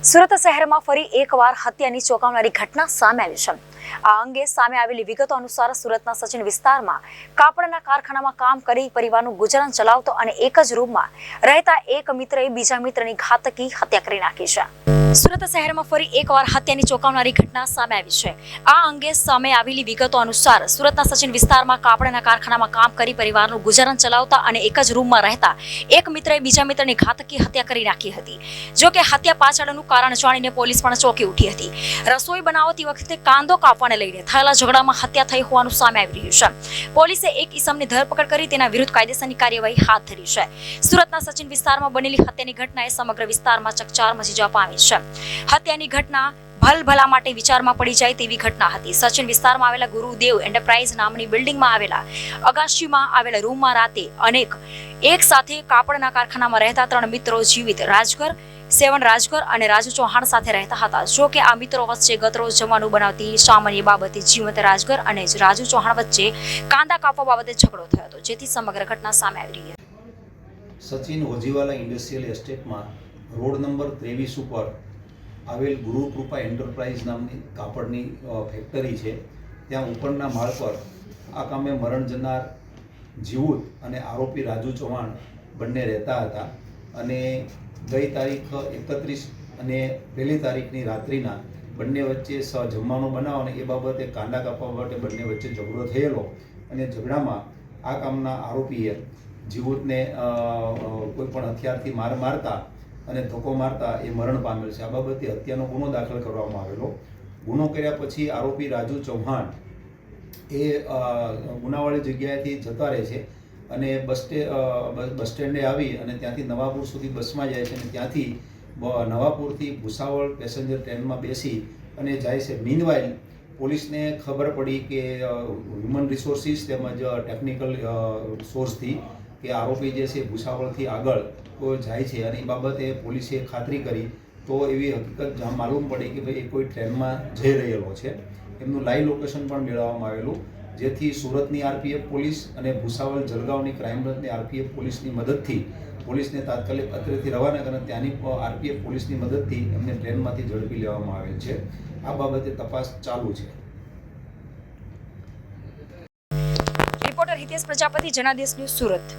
સુરત શહેરમાં ફરી એકવાર હત્યાની ચોંકાવનારી ઘટના સામે આવી છે. આ અંગે સામે આવેલી વિગતો અનુસાર સુરતના સચિન વિસ્તારમાં કાપડના કારખાનામાં કામ કરી પરિવારનું ગુજરાન ચલાવતો અને એક જ રૂમમાં રહેતા એક મિત્રએ બીજા મિત્રની ઘાતકી હત્યા કરી નાખી છે. સુરત શહેરમાં ફરી એકવાર હત્યાની ચોંકાવનારી ઘટના સામે આવી છે. આ અંગે સામે આવેલી વિગતો અનુસાર સુરતના સચિન વિસ્તારમાં કાપડના કારખાનામાં કામ કરી પરિવારનું ગુજરાન ચલાવતા અને એક જ રૂમમાં રહેતા એક મિત્રએ બીજા મિત્રની ઘાતકી હત્યા કરી નાખી હતી. જો કે હત્યા પાછળનું કારણ જાણીને પોલીસ પણ ચોંકી ઉઠી હતી. રસોઈ બનાવતી વખતે કાંદો કાપવાને લઈને થયેલા ઝઘડામાં હત્યા થઈ હોવાનું સામે આવી રહ્યું છે. પોલીસે એક ઈસમની ધરપકડ કરી તેના વિરુદ્ધ કાયદેસરની કાર્યવાહી હાથ ધરી છે. સુરતના સચિન વિસ્તારમાં બનેલી હત્યાની ઘટનાએ સમગ્ર વિસ્તારમાં ચકચાર મચી જવા પામી છે. હત્યાની ઘટના ભલભલા માટે વિચારમાં પડી જાય તેવી ઘટના હતી. સચિન વિસ્તારમાં આવેલા ગુરુદેવ એન્ટરપ્રાઇઝ નામની બિલ્ડિંગમાં આવેલા અગાશીમાં આવેલા રૂમમાં રાતે એક સાથે કાપડના કારખાનામાં રહેતા 3 મિત્રો જીવિત રાજગર, સેવન રાજગર અને રાજુ ચૌહાણ સાથે રહેતા હતા. જો કે આ મિત્રો વચ્ચે ગતરોજ જમવાનું બનાવતી સામાન્ય બાબતે જીવંત રાજગર અને રાજુ ચૌહાણ વચ્ચે કાંદા કાપવા બાબતે ઝઘડો થયો હતો, જેથી સમગ્ર ઘટના સામે આવી રહી હતી. સચિન હોજીવાલા ઇન્ડસ્ટ્રીયલ એસ્ટેટમાં રોડ નંબર 23 ઉપર આવેલ ગુરુ કૃપા એન્ટરપ્રાઇઝ નામની કાપડની ફેક્ટરી છે. ત્યાં ઉપરના માળ પર આ કામે મરણ જનાર જીવુત અને આરોપી રાજુ ચૌહાણ બંને રહેતા હતા અને ગઈ તારીખ 31 અને પહેલી તારીખની રાત્રિના બંને વચ્ચે જમવાનું બનાવો અને એ બાબતે કાંદા કાપવા માટે બંને વચ્ચે ઝઘડો થયેલો અને ઝઘડામાં આ કામના આરોપીએ જીવુતને કોઈ પણ હથિયારથી મારતા અને ધક્કો મારતા એ મરણ પામેલ છે. આ બાબતે હત્યાનો ગુનો દાખલ કરવામાં આવેલો. ગુનો કર્યા પછી આરોપી રાજુ ચૌહાણ એ ગુનાવાળી જગ્યાએથી જતા રહે છે અને બસ સ્ટેન્ડે આવી અને ત્યાંથી નવાપુર સુધી બસમાં જાય છે અને ત્યાંથી નવાપુરથી ભૂસાવળ પેસેન્જર ટ્રેનમાં બેસી અને જાય છે. મીનવાઇલ પોલીસને ખબર પડી કે હ્યુમન રિસોર્સિસ તેમજ ટેકનિકલ સોર્સથી કે આરોપી જે છે ભૂસાવળથી આગળ જાય છે અને એ બાબતે પોલીસે ખાતરી કરી તો એવી હકીકત માલુમ પડી કે ભાઈ એ કોઈ ટ્રેનમાં જઈ રહેલો છે. એમનું લાઈવ લોકેશન પણ મેળવવામાં આવેલું, જેથી સુરતની આરપીએફ પોલીસ અને ભૂસાવળ જલગાંવની ક્રાઇમ બ્રાન્ચની આરપીએફ પોલીસની મદદથી પોલીસને તાત્કાલિક અત્રેથી રવાના કરી ત્યાંની આરપીએફ પોલીસની મદદથી એમને ટ્રેનમાંથી ઝડપી લેવામાં આવેલ છે. આ બાબતે તપાસ ચાલુ છે. Reporter Hitesh Prajapati, Janadesh news, Surat.